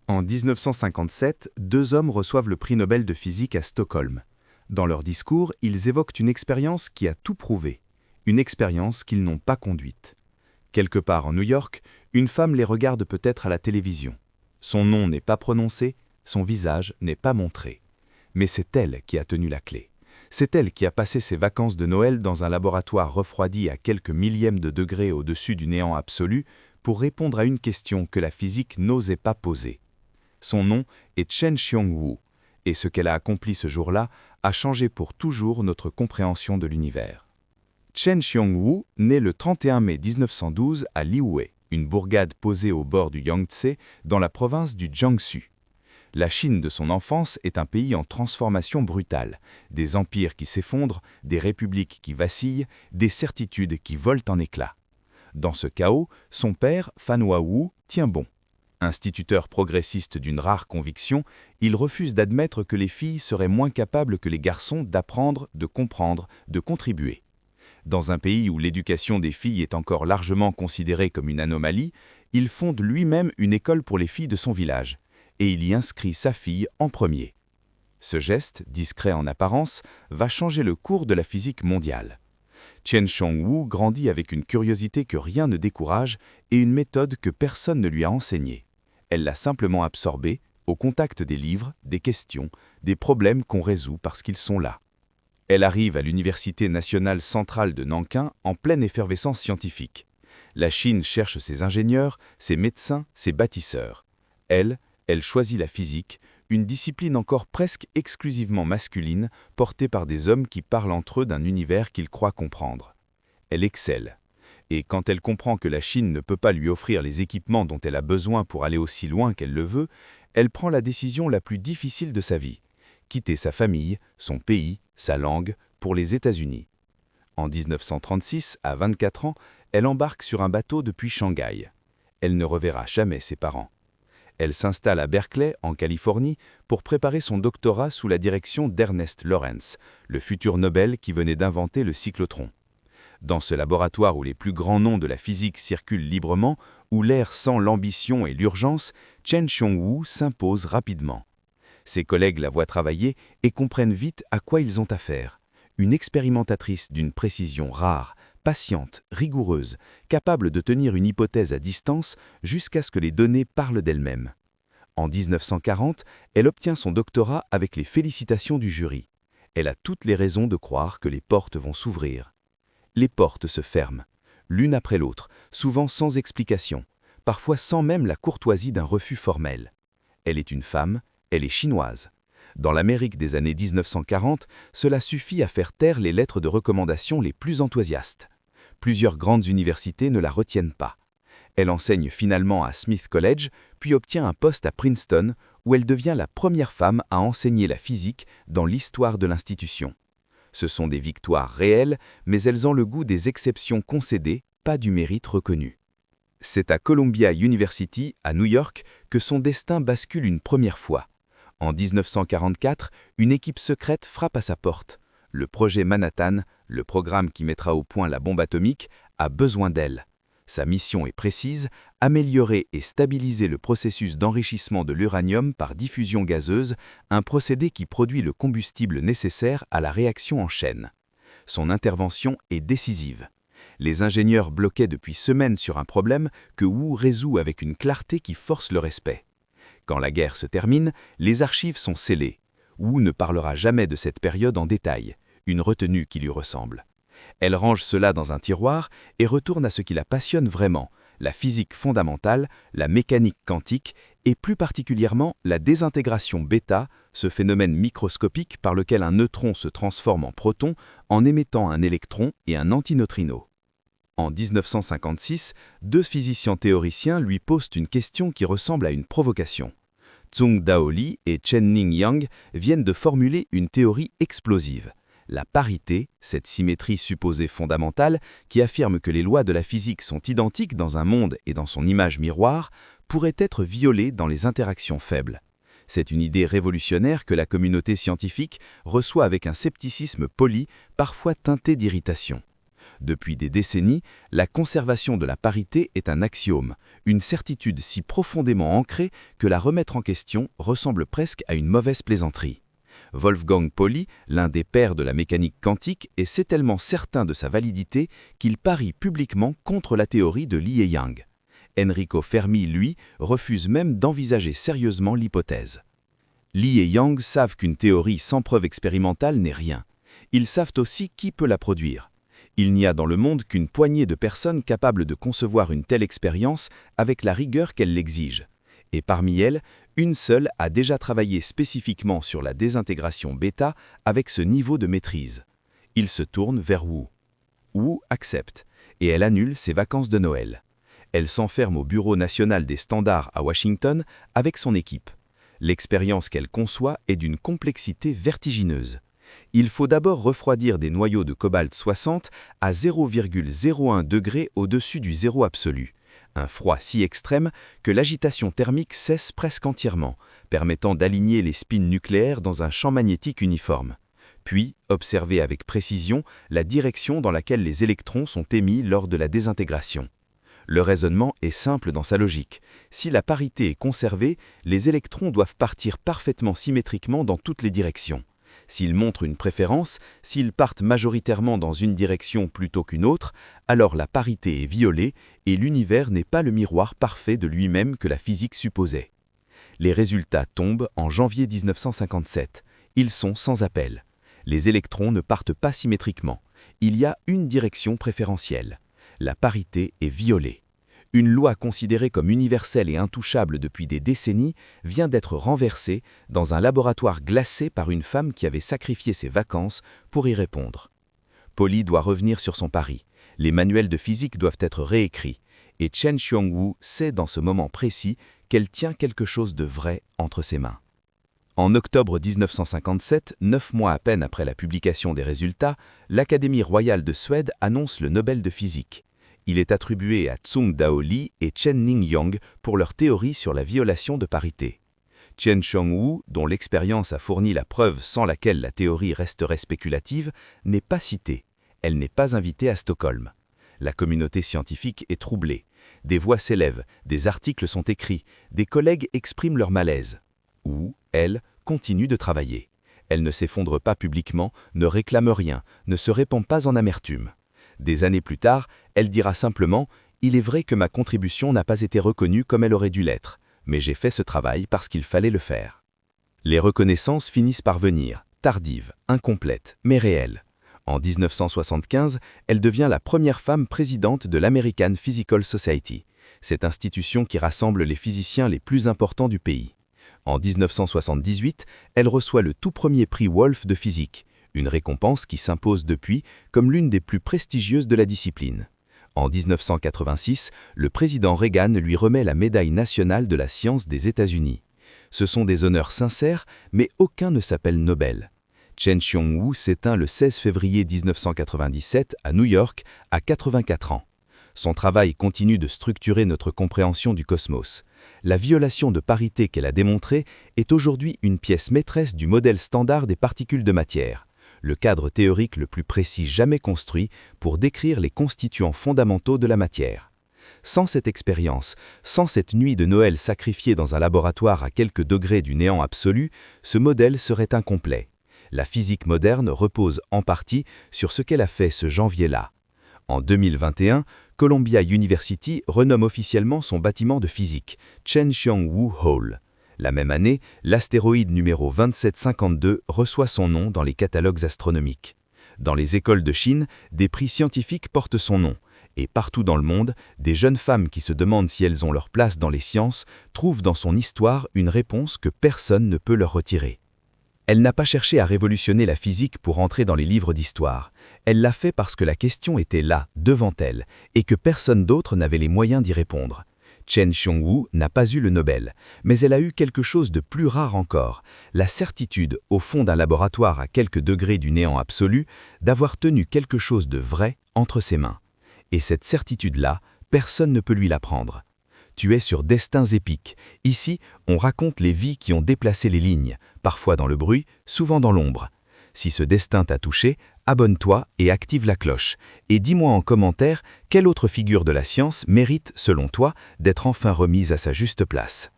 En 1957, deux hommes reçoivent le prix Nobel de physique à Stockholm. Dans leur discours, ils évoquent une expérience qui a tout prouvé, une expérience qu'ils n'ont pas conduite. Quelque part en New York, une femme les regarde peut-être à la télévision. Son nom n'est pas prononcé, son visage n'est pas montré. Mais c'est elle qui a tenu la clé. C'est elle qui a passé ses vacances de Noël dans un laboratoire refroidi à quelques millièmes de degrés au-dessus du néant absolu pour répondre à une question que la physique n'osait pas poser. Son nom est Chen Xiongwu, et ce qu'elle a accompli ce jour-là a changé pour toujours notre compréhension de l'univers. Chen Xiongwu naît le 31 mai 1912 à Liyue, une bourgade posée au bord du Yangtze, dans la province du Jiangsu. La Chine de son enfance est un pays en transformation brutale, des empires qui s'effondrent, des républiques qui vacillent, des certitudes qui volent en éclats. Dans ce chaos, son père, Fan Hua-wu, tient bon. Instituteur progressiste d'une rare conviction, il refuse d'admettre que les filles seraient moins capables que les garçons d'apprendre, de comprendre, de contribuer. Dans un pays où l'éducation des filles est encore largement considérée comme une anomalie, il fonde lui-même une école pour les filles de son village, et il y inscrit sa fille en premier. Ce geste, discret en apparence, va changer le cours de la physique mondiale. Chen Xiongwu grandit avec une curiosité que rien ne décourage et une méthode que personne ne lui a enseignée. Elle l'a simplement absorbée, au contact des livres, des questions, des problèmes qu'on résout parce qu'ils sont là. Elle arrive à l'Université nationale centrale de Nankin en pleine effervescence scientifique. La Chine cherche ses ingénieurs, ses médecins, ses bâtisseurs. Elle choisit la physique, une discipline encore presque exclusivement masculine, portée par des hommes qui parlent entre eux d'un univers qu'ils croient comprendre. Elle excelle. Et quand elle comprend que la Chine ne peut pas lui offrir les équipements dont elle a besoin pour aller aussi loin qu'elle le veut, elle prend la décision la plus difficile de sa vie: quitter sa famille, son pays, sa langue, pour les États-Unis. En 1936, à 24 ans, elle embarque sur un bateau depuis Shanghai. Elle ne reverra jamais ses parents. Elle s'installe à Berkeley, en Californie, pour préparer son doctorat sous la direction d'Ernest Lawrence, le futur Nobel qui venait d'inventer le cyclotron. Dans ce laboratoire où les plus grands noms de la physique circulent librement, où l'air sent l'ambition et l'urgence, Chen Xiongwu s'impose rapidement. Ses collègues la voient travailler et comprennent vite à quoi ils ont affaire. Une expérimentatrice d'une précision rare, patiente, rigoureuse, capable de tenir une hypothèse à distance jusqu'à ce que les données parlent d'elles-mêmes. En 1940, elle obtient son doctorat avec les félicitations du jury. Elle a toutes les raisons de croire que les portes vont s'ouvrir. Les portes se ferment, l'une après l'autre, souvent sans explication, parfois sans même la courtoisie d'un refus formel. Elle est une femme, elle est chinoise. Dans l'Amérique des années 1940, cela suffit à faire taire les lettres de recommandation les plus enthousiastes. Plusieurs grandes universités ne la retiennent pas. Elle enseigne finalement à Smith College, puis obtient un poste à Princeton, où elle devient la première femme à enseigner la physique dans l'histoire de l'institution. Ce sont des victoires réelles, mais elles ont le goût des exceptions concédées, pas du mérite reconnu. C'est à Columbia University, à New York, que son destin bascule une première fois. En 1944, une équipe secrète frappe à sa porte. Le projet Manhattan, le programme qui mettra au point la bombe atomique, a besoin d'elle. Sa mission est précise: améliorer et stabiliser le processus d'enrichissement de l'uranium par diffusion gazeuse, un procédé qui produit le combustible nécessaire à la réaction en chaîne. Son intervention est décisive. Les ingénieurs bloquaient depuis semaines sur un problème que Wu résout avec une clarté qui force le respect. Quand la guerre se termine, les archives sont scellées. Wu ne parlera jamais de cette période en détail, une retenue qui lui ressemble. Elle range cela dans un tiroir et retourne à ce qui la passionne vraiment, la physique fondamentale, la mécanique quantique et plus particulièrement la désintégration bêta, ce phénomène microscopique par lequel un neutron se transforme en proton en émettant un électron et un antineutrino. En 1956, deux physiciens théoriciens lui posent une question qui ressemble à une provocation. Zhong Daoli et Chen-Ning Yang viennent de formuler une théorie explosive. La parité, cette symétrie supposée fondamentale qui affirme que les lois de la physique sont identiques dans un monde et dans son image miroir, pourrait être violée dans les interactions faibles. C'est une idée révolutionnaire que la communauté scientifique reçoit avec un scepticisme poli, parfois teinté d'irritation. Depuis des décennies, la conservation de la parité est un axiome, une certitude si profondément ancrée que la remettre en question ressemble presque à une mauvaise plaisanterie. Wolfgang Pauli, l'un des pères de la mécanique quantique, est tellement certain de sa validité qu'il parie publiquement contre la théorie de Li et Yang. Enrico Fermi, lui, refuse même d'envisager sérieusement l'hypothèse. Li et Yang savent qu'une théorie sans preuve expérimentale n'est rien. Ils savent aussi qui peut la produire. Il n'y a dans le monde qu'une poignée de personnes capables de concevoir une telle expérience avec la rigueur qu'elle l'exige. Et parmi elles, une seule a déjà travaillé spécifiquement sur la désintégration bêta avec ce niveau de maîtrise. Il se tourne vers Wu. Wu accepte, et elle annule ses vacances de Noël. Elle s'enferme au Bureau national des standards à Washington avec son équipe. L'expérience qu'elle conçoit est d'une complexité vertigineuse. Il faut d'abord refroidir des noyaux de cobalt 60 à 0,01 degré au-dessus du zéro absolu, un froid si extrême que l'agitation thermique cesse presque entièrement, permettant d'aligner les spins nucléaires dans un champ magnétique uniforme. Puis, observer avec précision la direction dans laquelle les électrons sont émis lors de la désintégration. Le raisonnement est simple dans sa logique. Si la parité est conservée, les électrons doivent partir parfaitement symétriquement dans toutes les directions. S'ils montrent une préférence, s'ils partent majoritairement dans une direction plutôt qu'une autre, alors la parité est violée et l'univers n'est pas le miroir parfait de lui-même que la physique supposait. Les résultats tombent en janvier 1957. Ils sont sans appel. Les électrons ne partent pas symétriquement. Il y a une direction préférentielle. La parité est violée. Une loi considérée comme universelle et intouchable depuis des décennies vient d'être renversée dans un laboratoire glacé par une femme qui avait sacrifié ses vacances pour y répondre. Pauli doit revenir sur son pari. Les manuels de physique doivent être réécrits. Et Chen Xiongwu sait dans ce moment précis qu'elle tient quelque chose de vrai entre ses mains. En octobre 1957, 9 mois à peine après la publication des résultats, l'Académie royale de Suède annonce le Nobel de physique. Il est attribué à Tsung-Dao Lee et Chen-Ning Yang pour leur théorie sur la violation de parité. Chen Xiongwu, dont l'expérience a fourni la preuve sans laquelle la théorie resterait spéculative, n'est pas citée. Elle n'est pas invitée à Stockholm. La communauté scientifique est troublée. Des voix s'élèvent, des articles sont écrits, des collègues expriment leur malaise. Ou, elle, continue de travailler. Elle ne s'effondre pas publiquement, ne réclame rien, ne se répand pas en amertume. Des années plus tard, elle dira simplement « Il est vrai que ma contribution n'a pas été reconnue comme elle aurait dû l'être, mais j'ai fait ce travail parce qu'il fallait le faire. » Les reconnaissances finissent par venir, tardives, incomplètes, mais réelles. En 1975, elle devient la première femme présidente de l'American Physical Society, cette institution qui rassemble les physiciens les plus importants du pays. En 1978, elle reçoit le tout premier prix Wolf de physique, une récompense qui s'impose depuis comme l'une des plus prestigieuses de la discipline. En 1986, le président Reagan lui remet la médaille nationale de la science des États-Unis. Ce sont des honneurs sincères, mais aucun ne s'appelle Nobel. Chen Xiongwu s'éteint le 16 février 1997 à New York, à 84 ans. Son travail continue de structurer notre compréhension du cosmos. La violation de parité qu'elle a démontrée est aujourd'hui une pièce maîtresse du modèle standard des particules de matière, le cadre théorique le plus précis jamais construit pour décrire les constituants fondamentaux de la matière. Sans cette expérience, sans cette nuit de Noël sacrifiée dans un laboratoire à quelques degrés du néant absolu, ce modèle serait incomplet. La physique moderne repose en partie sur ce qu'elle a fait ce janvier-là. En 2021, Columbia University renomme officiellement son bâtiment de physique, Chen Xiongwu Hall. La même année, l'astéroïde numéro 2752 reçoit son nom dans les catalogues astronomiques. Dans les écoles de Chine, des prix scientifiques portent son nom. Et partout dans le monde, des jeunes femmes qui se demandent si elles ont leur place dans les sciences trouvent dans son histoire une réponse que personne ne peut leur retirer. Elle n'a pas cherché à révolutionner la physique pour entrer dans les livres d'histoire. Elle l'a fait parce que la question était là, devant elle, et que personne d'autre n'avait les moyens d'y répondre. Chen Xiongwu n'a pas eu le Nobel, mais elle a eu quelque chose de plus rare encore, la certitude, au fond d'un laboratoire à quelques degrés du néant absolu, d'avoir tenu quelque chose de vrai entre ses mains. Et cette certitude-là, personne ne peut lui l'apprendre. Tu es sur Destins épiques. Ici, on raconte les vies qui ont déplacé les lignes, parfois dans le bruit, souvent dans l'ombre. Si ce destin t'a touché, abonne-toi et active la cloche. Et dis-moi en commentaire quelle autre figure de la science mérite, selon toi, d'être enfin remise à sa juste place.